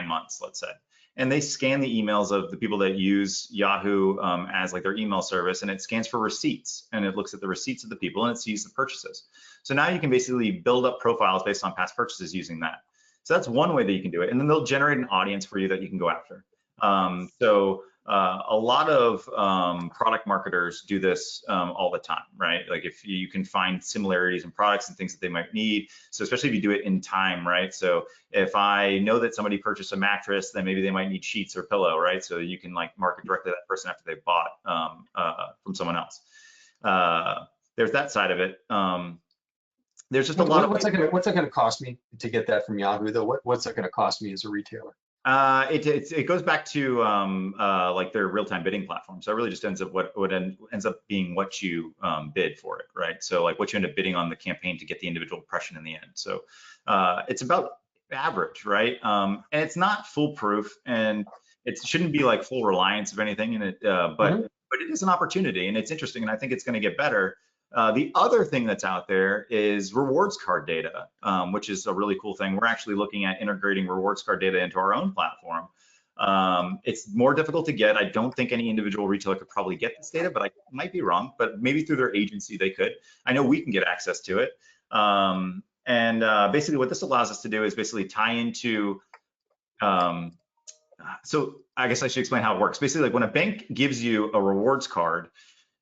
months, let's say. And they scan the emails of the people that use Yahoo as like their email service, and it scans for receipts, and it looks at the receipts of the people, and it sees the purchases. So now you can basically build up profiles based on past purchases using that. So that's one way that you can do it. And then they'll generate an audience for you that you can go after. A lot of product marketers do this all the time, right? Like, if you can find similarities in products and things that they might need. So especially if you do it in time, right? So if I know that somebody purchased a mattress, then maybe they might need sheets or pillow, right? So you can like market directly to that person after they bought from someone else. There's that side of it. There's just a lot of.
What's that going to cost me to get that from Yahoo, though? What's that going to cost me as a retailer?
It goes back to like their real-time bidding platform. So it really just ends up being what you bid for it, right? So like what you end up bidding on the campaign to get the individual impression in the end. So it's about average, right? And it's not foolproof, and it shouldn't be like full reliance of anything in it, but it is an opportunity, and it's interesting, and I think it's going to get better. The other thing that's out there is rewards card data, which is a really cool thing. We're actually looking at integrating rewards card data into our own platform. It's more difficult to get. I don't think any individual retailer could probably get this data, but I might be wrong, but maybe through their agency they could. I know we can get access to it. Basically what this allows us to do is basically tie into, so I guess I should explain how it works. Basically, like when a bank gives you a rewards card,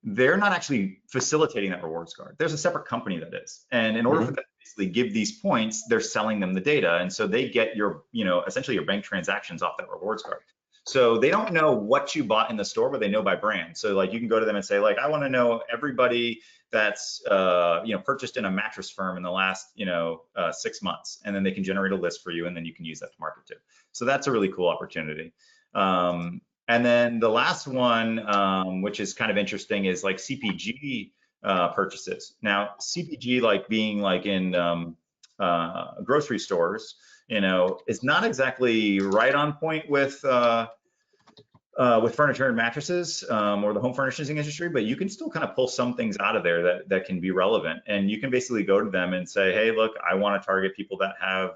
they're not actually facilitating that rewards card. There's a separate company that is. And in order for them to basically give these points, they're selling them the data. And so they get your, essentially your bank transactions off that rewards card. So they don't know what you bought in the store, but they know by brand. So like you can go to them and say, like, I want to know everybody that's purchased in a Mattress Firm in the last 6 months, and then they can generate a list for you, and then you can use that to market to. So that's a really cool opportunity. And then the last one, which is kind of interesting, is like CPG purchases. Now, CPG, like being like in grocery stores, is not exactly right on point with furniture and mattresses or the home furnishing industry, but you can still kind of pull some things out of there that can be relevant. And you can basically go to them and say, hey, look, I want to target people that have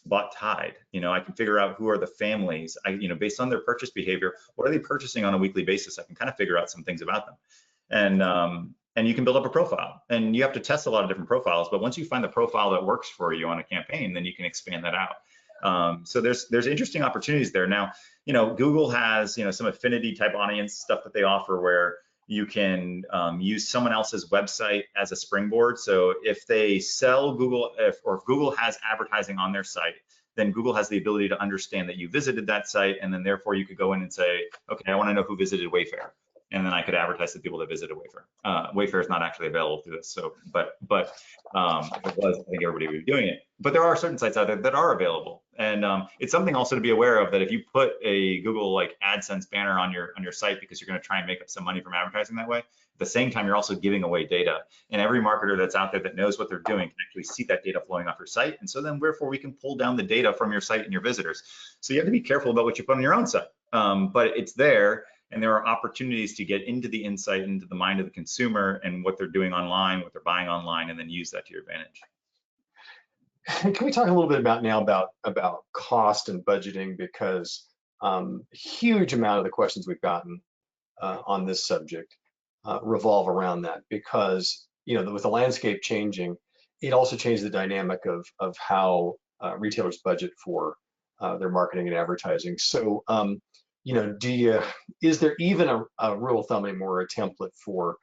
bought Tide. I can figure out who are the families. Based on their purchase behavior, what are they purchasing on a weekly basis? I can kind of figure out some things about them. And you can build up a profile, and you have to test a lot of different profiles. But once you find the profile that works for you on a campaign, then you can expand that out. So there's interesting opportunities there. Now, Google has, some affinity type audience stuff that they offer where you can use someone else's website as a springboard. So if they sell Google, or if Google has advertising on their site, then Google has the ability to understand that you visited that site, and then therefore you could go in and say, okay, I want to know who visited Wayfair. And then I could advertise to people that visited Wayfair. Wayfair is not actually available through this, so but if it was, I think everybody would be doing it. But there are certain sites out there that are available, and it's something also to be aware of, that if you put a Google like AdSense banner on your site because you're going to try and make up some money from advertising that way, at the same time you're also giving away data. And every marketer that's out there that knows what they're doing can actually see that data flowing off your site, and so then therefore we can pull down the data from your site and your visitors. So you have to be careful about what you put on your own site, but it's there. And there are opportunities to get into the insight, into the mind of the consumer and what they're doing online, what they're buying online, and then use that to your advantage.
Can we talk a little bit about cost and budgeting? Because huge amount of the questions we've gotten on this subject revolve around that, because with the landscape changing, it also changed the dynamic of how retailers budget for their marketing and advertising. So is there even a rule of thumb anymore, or a template for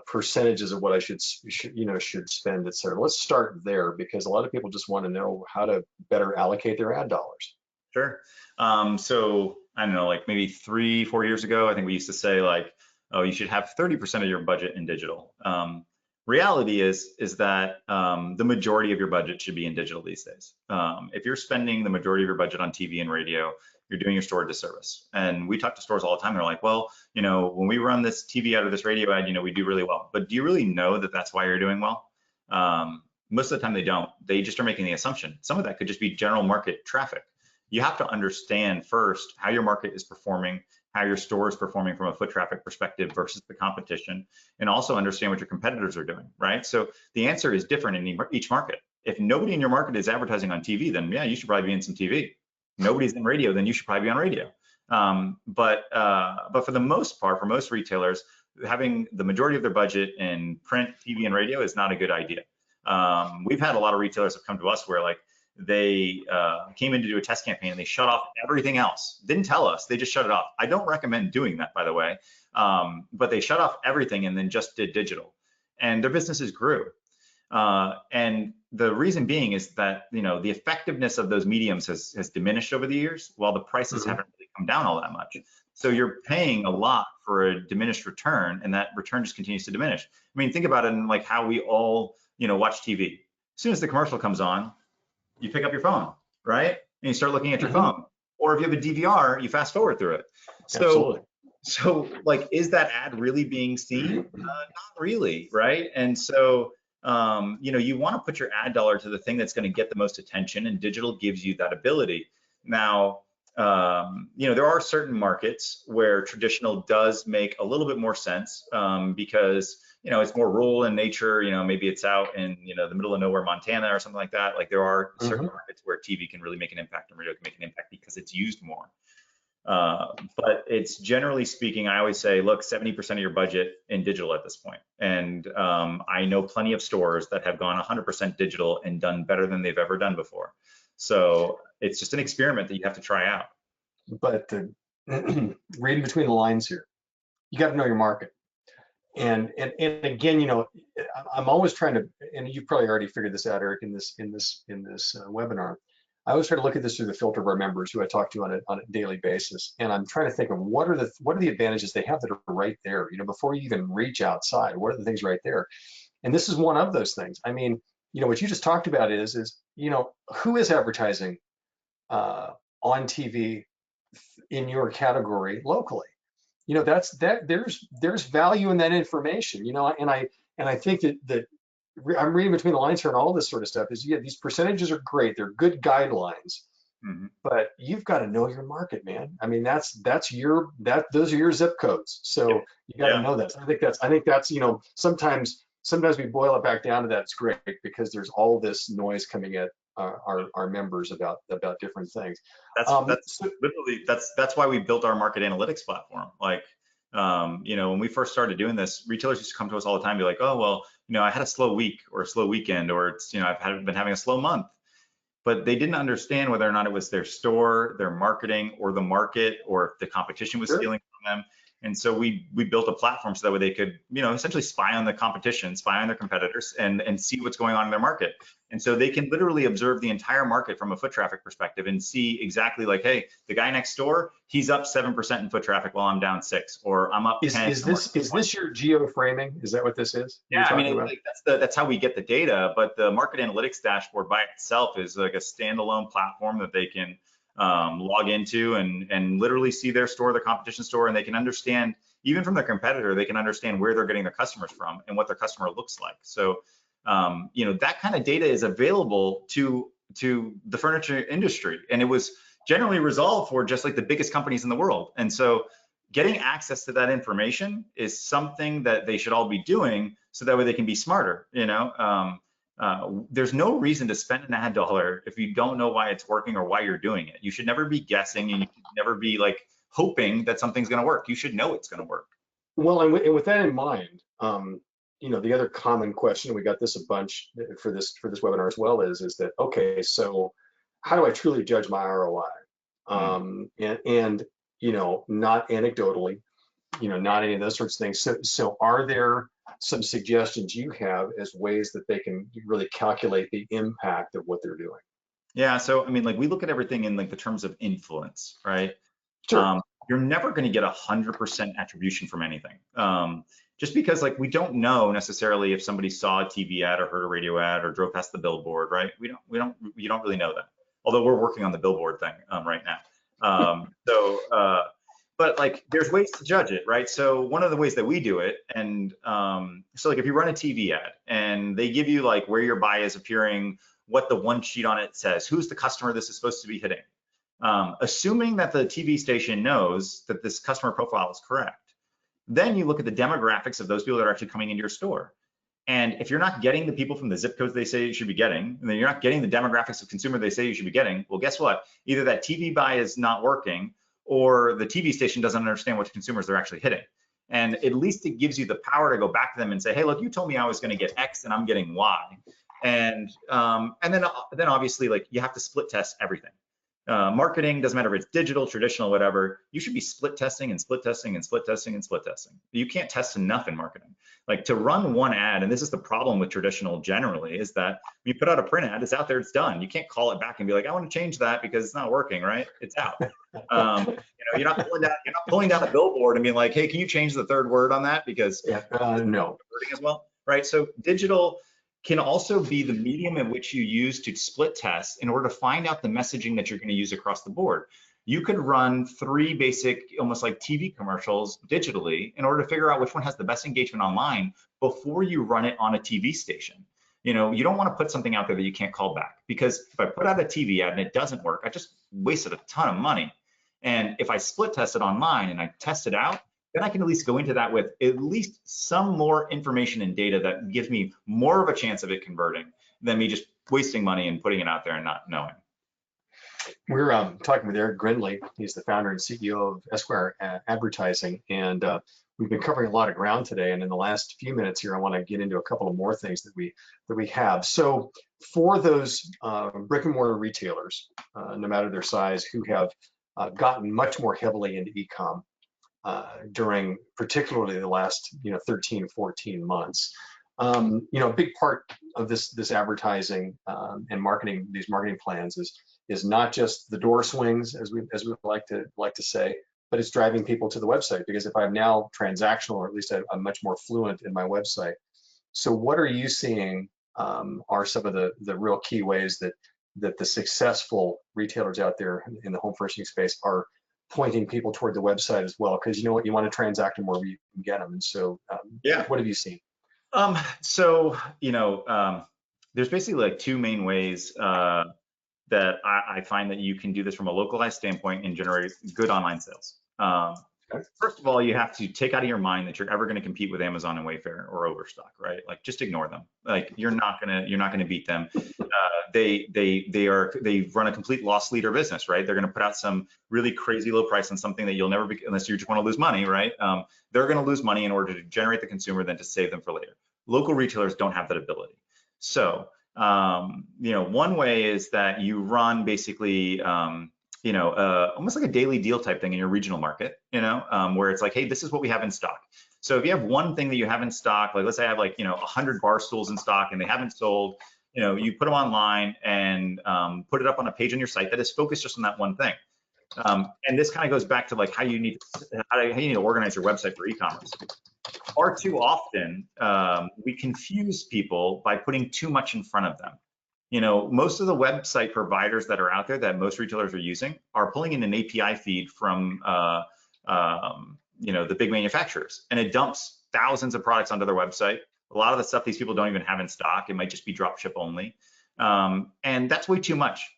percentages of what I should spend, et cetera? Let's start there, because a lot of people just want to know how to better allocate their ad dollars.
Sure. So I don't know, like maybe 3-4 years ago, I think we used to say like, oh, you should have 30% of your budget in digital. Reality is that the majority of your budget should be in digital these days. If you're spending the majority of your budget on TV and radio, you're doing your store a disservice. And we talk to stores all the time. They're like, well, when we run this TV ad or this radio ad, we do really well. But do you really know that that's why you're doing well? Most of the time they don't. They just are making the assumption. Some of that could just be general market traffic. You have to understand first how your market is performing, how your store is performing from a foot traffic perspective versus the competition, and also understand what your competitors are doing, right? So the answer is different in each market. If nobody in your market is advertising on TV, then yeah, you should probably be in some TV. Nobody's in radio, then you should probably be on radio. But for the most part, for most retailers, having the majority of their budget in print, TV, and radio is not a good idea. We've had a lot of retailers that come to us where like they came in to do a test campaign and they shut off everything else. Didn't tell us, they just shut it off. I don't recommend doing that, by the way, but they shut off everything and then just did digital, and their businesses grew. And the reason being is that, the effectiveness of those mediums has diminished over the years, while the prices haven't really come down all that much. So you're paying a lot for a diminished return, and that return just continues to diminish. I mean, think about it in like how we all, watch TV. As soon as the commercial comes on, you pick up your phone, right? And you start looking at your phone. Or if you have a DVR, you fast forward through it. So like, is that ad really being seen? Not really, right? And so, you want to put your ad dollar to the thing that's going to get the most attention, and digital gives you that ability. Now, there are certain markets where traditional does make a little bit more sense because, it's more rural in nature. Maybe it's out in, the middle of nowhere, Montana or something like that. Like there are certain markets where TV can really make an impact and radio can make an impact because it's used more. But it's generally speaking, I always say, look, 70% of your budget in digital at this point. And I know plenty of stores that have gone 100% digital and done better than they've ever done before. So it's just an experiment that you have to try out.
But reading between the lines here, you got to know your market. And again, I'm always trying to, and you've probably already figured this out, Eric, in this webinar. I always try to look at this through the filter of our members who I talk to on a daily basis, and I'm trying to think of what are the advantages they have that are right there. Before you even reach outside, what are the things right there? And this is one of those things. I mean, what you just talked about is who is advertising uh, on TV in your category locally? There's value in that information, and I think that I'm reading between the lines here and all this sort of stuff is, yeah, these percentages are great. They're good guidelines,
Mhm.
but you've got to know your market, man. I mean, those are your zip codes. So you got to
Yeah.
know that. I think that's, sometimes we boil it back down to that. It's great because there's all this noise coming at our members about different things.
That's
So
literally that's why we built our market analytics platform. Like, when we first started doing this, retailers used to come to us all the time, be like, oh, well, I had a slow week or a slow weekend, or been having a slow month. But they didn't understand whether or not it was their store, their marketing, or the market, or if the competition was
sure.
stealing from them. And so we built a platform so that way they could, essentially spy on the competition, spy on their competitors, and see what's going on in their market. And so they can literally observe the entire market from a foot traffic perspective and see exactly like, hey, the guy next door, he's up 7% in foot traffic while I'm down 6, or I'm up 10
Is
and the
this
market's
is this your geo framing? Is that what this is
yeah,
you're
I mean,
talking about?
like that's how we get the data, but the market analytics dashboard by itself is like a standalone platform that they can log into and literally see their store, the competition store, and they can understand even from their competitor, they can understand where they're getting their customers from and what their customer looks like. So, that kind of data is available to the furniture industry, and it was generally resolved for just like the biggest companies in the world. And so getting access to that information is something that they should all be doing so that way they can be smarter. There's no reason to spend an ad dollar if you don't know why it's working or why you're doing it. You should never be guessing, and you should never be like hoping that something's going to work. You should know it's going to work.
Well, and with that in mind, the other common question, we got this a bunch for this webinar as well, is that okay? So how do I truly judge my ROI?
Mm.
And not anecdotally, not any of those sorts of things. So are there some suggestions you have as ways that they can really calculate the impact of what they're doing?
Yeah, so I mean, like we look at everything in like the terms of influence, right?
Sure.
You're never going to get 100% attribution from anything. Just because like we don't know necessarily if somebody saw a TV ad or heard a radio ad or drove past the billboard, right? You don't really know that. Although we're working on the billboard thing right now. But like there's ways to judge it, right? So one of the ways that we do it, and so like if you run a TV ad and they give you like where your buy is appearing, what the one sheet on it says, who's the customer this is supposed to be hitting. Assuming that the TV station knows that this customer profile is correct, then you look at the demographics of those people that are actually coming into your store. And if you're not getting the people from the zip codes they say you should be getting, and then you're not getting the demographics of consumer they say you should be getting, well, guess what? Either that TV buy is not working or the TV station doesn't understand which consumers they're actually hitting. And at least it gives you the power to go back to them and say, hey, look, you told me I was going to get X and I'm getting Y. And then obviously like you have to split test everything. Marketing, doesn't matter if it's digital, traditional, whatever, you should be split testing and split testing and split testing and split testing. You can't test enough in marketing. Like to run one ad, and this is the problem with traditional generally, is that when you put out a print ad, it's out there, it's done. You can't call it back and be like, I want to change that because it's not working, right? It's out. You're not pulling down a billboard and being like, hey, can you change the third word on that because
Yeah, no.
wording as well, right? So digital can also be the medium in which you use to split test in order to find out the messaging that you're going to use across the board. You could run 3 basic, almost like TV commercials digitally in order to figure out which one has the best engagement online before you run it on a TV station. You don't want to put something out there that you can't call back, because if I put out a TV ad and it doesn't work, I just wasted a ton of money. And if I split test it online and I test it out, then I can at least go into that with at least some more information and data that gives me more of a chance of it converting than me just wasting money and putting it out there and not knowing.
We're talking with Eric Grindley. He's the founder and CEO of Esquire Advertising, and we've been covering a lot of ground today. And in the last few minutes here, I want to get into a couple of more things that we have. So, for those brick and mortar retailers, no matter their size, who have gotten much more heavily into e-com, during particularly the last 13, 14 months. A big part of this advertising and marketing, these marketing plans is not just the door swings, as we like to say, but it's driving people to the website, because if I'm now transactional, or at least I'm much more fluent in my website. So what are you seeing are some of the real key ways that the successful retailers out there in the home furnishing space are pointing people toward the website as well? Because you know what, you want to transact them wherever you can get them. And so
Yeah.
what have you seen?
So, there's basically like two main ways that I find that you can do this from a localized standpoint and generate good online sales. First of all, you have to take out of your mind that you're ever going to compete with Amazon and Wayfair or Overstock, right? Like, just ignore them. Like, you're not gonna beat them. They run a complete loss leader business, right? They're going to put out some really crazy low price on something that you'll never be, unless you just want to lose money, right? They're going to lose money in order to generate the consumer, than to save them for later. Local retailers don't have that ability. So, one way is that you run basically, almost like a daily deal type thing in your regional market, where it's like, hey, this is what we have in stock. So if you have one thing that you have in stock, like let's say I have 100 bar stools in stock and they haven't sold, you put them online and put it up on a page on your site that is focused just on that one thing. And this kind of goes back to like how you need to organize your website for e-commerce. Far too often, we confuse people by putting too much in front of them. Most of the website providers that are out there that most retailers are using are pulling in an API feed from, the big manufacturers, and it dumps thousands of products onto their website. A lot of the stuff these people don't even have in stock. It might just be drop ship only. And that's way too much.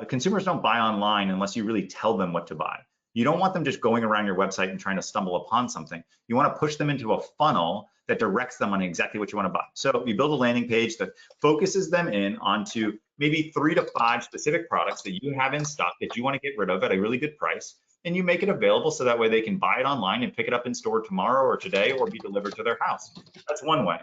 Consumers don't buy online unless you really tell them what to buy. You don't want them just going around your website and trying to stumble upon something. You want to push them into a funnel that directs them on exactly what you want to buy. So you build a landing page that focuses them in onto maybe 3 to 5 specific products that you have in stock that you want to get rid of at a really good price, and you make it available so that way they can buy it online and pick it up in store tomorrow or today, or be delivered to their house. That's one way.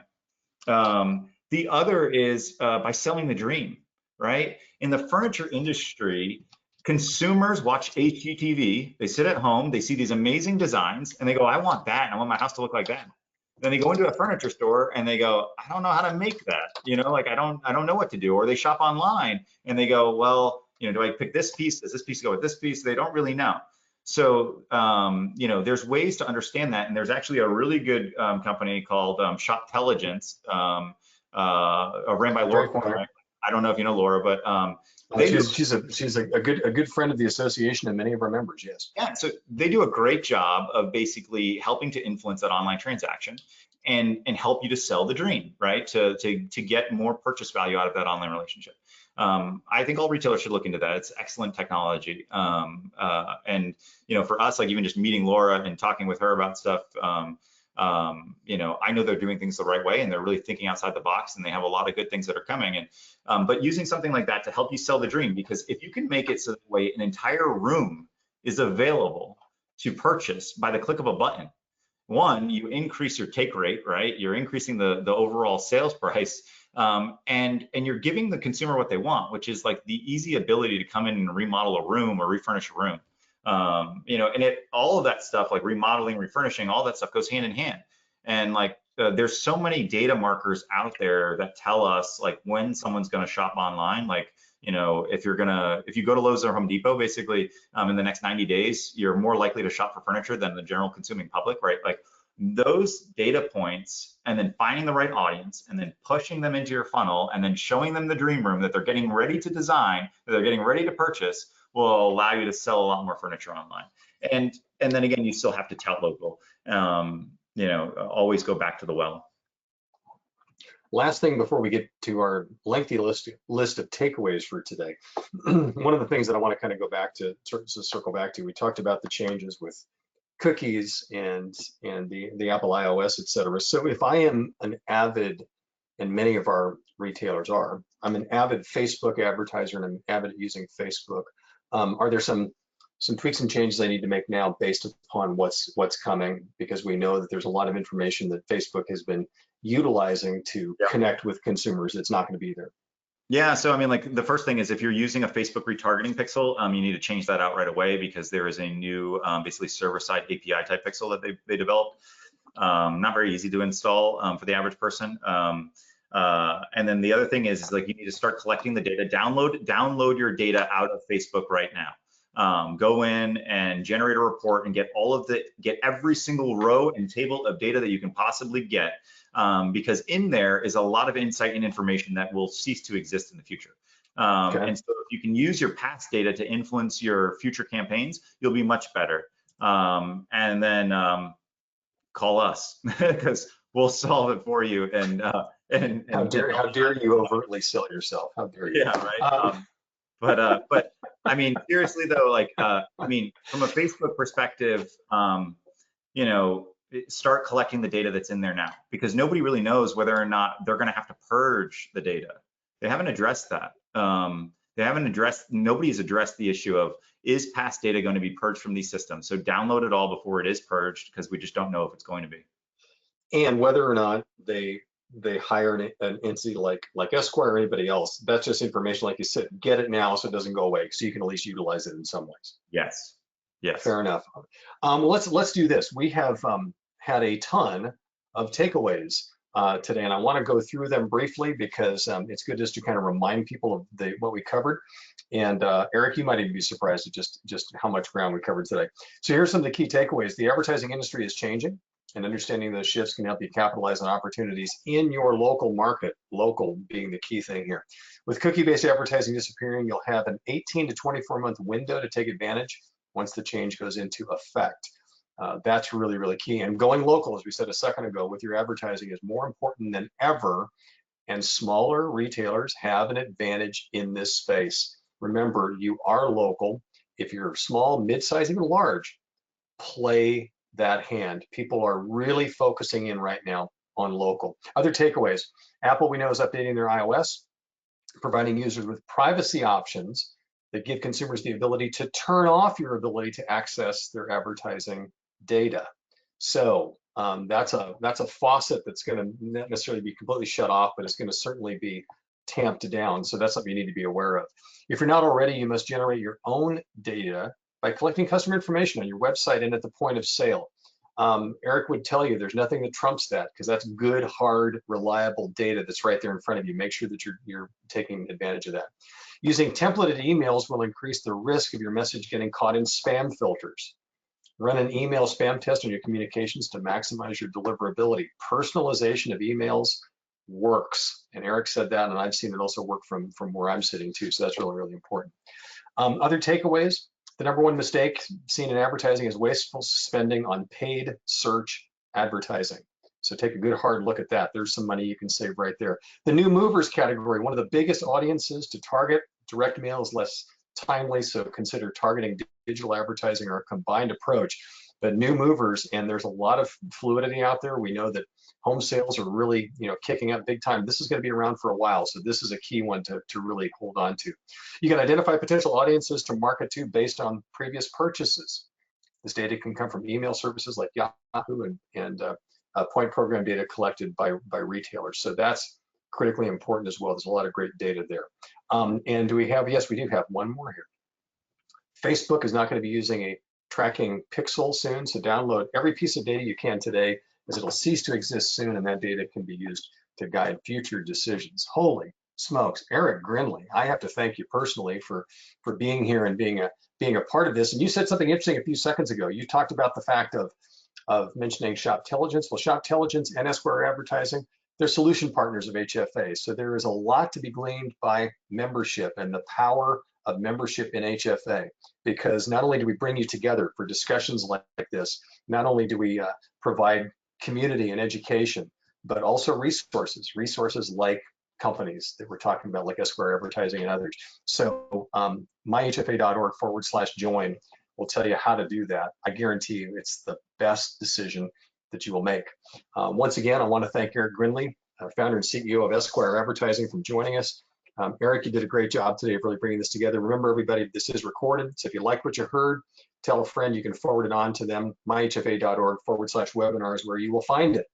The other is by selling the dream, right? In the furniture industry, consumers watch HGTV, they sit at home, they see these amazing designs, and they go, I want that, and I want my house to look like that. Then they go into a furniture store and they go, I don't know how to make that, I don't know what to do. Or they shop online and they go, well, do I pick this piece? Does this piece go with this piece? They don't really know. So, there's ways to understand that. And there's actually a really good company called Shoptelligence, ran by Laura Cormack. I don't know if you know Laura, but
she's a good friend of the association and many of our members. Yes.
Yeah. So they do a great job of basically helping to influence that online transaction and help you to sell the dream, right? To get more purchase value out of that online relationship. I think all retailers should look into that. It's excellent technology. And for us, like even just meeting Laura and talking with her about stuff, I know they're doing things the right way and they're really thinking outside the box, and they have a lot of good things that are coming. And but using something like that to help you sell the dream, because if you can make it so that way an entire room is available to purchase by the click of a button, one, you increase your take rate, right? You're increasing the overall sales price, and you're giving the consumer what they want, which is like the easy ability to come in and remodel a room or refurnish a room. And all of that stuff, like remodeling, refurnishing, all that stuff goes hand in hand. And there's so many data markers out there that tell us like when someone's going to shop online. Like, if you go to Lowe's or Home Depot, basically in the next 90 days, you're more likely to shop for furniture than the general consuming public, right? Like those data points, and then finding the right audience, and then pushing them into your funnel, and then showing them the dream room that they're getting ready to design, that they're getting ready to purchase, will allow you to sell a lot more furniture online. And then again, you still have to tout local. Always go back to the well.
Last thing before we get to our lengthy list of takeaways for today. One of the things that I want to kind of go back to, circle back to, we talked about the changes with cookies and the Apple iOS, et cetera. So if I am an avid, and many of our retailers are, I'm an avid Facebook advertiser and I'm avid at using Facebook. Are there some tweaks and changes I need to make now based upon what's coming? Because we know that there's a lot of information that Facebook has been utilizing to connect with consumers that's not going to be there.
Yeah, so I mean, like the first thing is if you're using a Facebook retargeting pixel, you need to change that out right away because there is a new, basically server-side API type pixel that they developed. Not very easy to install for the average person. And then the other thing is like you need to start collecting the data. Download your data out of Facebook right now. Go in and generate a report and get every single row and table of data that you can possibly get, because in there is a lot of insight and information that will cease to exist in the future.
Okay.
And so if you can use your past data to influence your future campaigns, you'll be much better. And then call us because we'll solve it for you. And
How dare you overtly sell yourself? How dare you?
yeah, right. But I mean, seriously though, like, I mean, from a Facebook perspective, you know, start collecting the data that's in there now because nobody really knows whether or not they're going to have to purge the data. They haven't addressed that. Nobody's addressed the issue of is past data going to be purged from these systems? So download it all before it is purged because we just don't know if it's going to be.
And whether or not they hire an entity like Esquire or anybody else, that's just information, like you said, get it now so it doesn't go away, so you can at least utilize it in some ways.
Yes. Yes.
Fair enough. Let's do this. We have had a ton of takeaways today, and I want to go through them briefly because it's good just to kind of remind people of what we covered. And Eric, you might even be surprised at just how much ground we covered today. So here's some of the key takeaways. The advertising industry is changing, and understanding those shifts can help you capitalize on opportunities in your local market, local being the key thing here. With cookie-based advertising disappearing, you'll have an 18 to 24-month window to take advantage once the change goes into effect. That's really, really key. And going local, as we said a second ago, with your advertising is more important than ever, and smaller retailers have an advantage in this space. Remember, you are local. If you're small, mid-size, even large, play that hand. People are really focusing in right now on local. Other takeaways: Apple, we know, is updating their iOS, providing users with privacy options that give consumers the ability to turn off your ability to access their advertising data. So that's a faucet that's going to not necessarily be completely shut off, but it's going to certainly be tamped down. So that's something you need to be aware of. If you're not already, you must generate your own data by collecting customer information on your website and at the point of sale. Eric would tell you there's nothing that trumps that because that's good, hard, reliable data that's right there in front of you. Make sure that you're taking advantage of that. Using templated emails will increase the risk of your message getting caught in spam filters. Run an email spam test on your communications to maximize your deliverability. Personalization of emails works, and Eric said that, and I've seen it also work from where I'm sitting too, so that's really, really important. Other takeaways: the number one mistake seen in advertising is wasteful spending on paid search advertising. So take a good hard look at that. There's some money you can save right there. The new movers category, one of the biggest audiences to target. Direct mail is less timely, so consider targeting digital advertising or a combined approach. But new movers, and there's a lot of fluidity out there. We know that home sales are really, kicking up big time. This is going to be around for a while, so this is a key one to really hold on to. You can identify potential audiences to market to based on previous purchases. This data can come from email services like Yahoo and point program data collected by retailers. So that's critically important as well. There's a lot of great data there. And do we have? Yes, we do have one more here. Facebook is not going to be using a tracking pixel soon, so download every piece of data you can today, as it'll cease to exist soon, and that data can be used to guide future decisions. Holy smokes, Eric Grinley, I have to thank you personally for being here and being a part of this. And you said something interesting a few seconds ago. You talked about the fact of mentioning Shoptelligence. Well, Shoptelligence and Esquire Advertising, they're solution partners of HFA. So there is a lot to be gleaned by membership and the power of membership in HFA, because not only do we bring you together for discussions like this, not only do we provide community and education, but also resources like companies that we're talking about, like Esquire Advertising and others. So myhfa.org/join will tell you how to do that. I guarantee you it's the best decision that you will make. Once again, I want to thank Eric Grinley, founder and CEO of Esquire Advertising, for joining us. Eric, you did a great job today of really bringing this together. Remember, everybody, this is recorded, so if you like what you heard, tell a friend. You can forward it on to them. myhfa.org/webinars, where you will find it.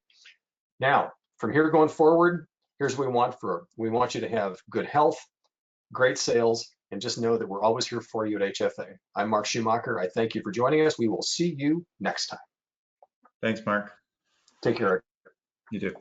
Now, from here going forward, here's what we want you to have good health, great sales, and just know that we're always here for you at HFA. I'm Mark Schumacher. I thank you for joining us. We will see you next time.
Thanks, Mark.
Take care.
You too.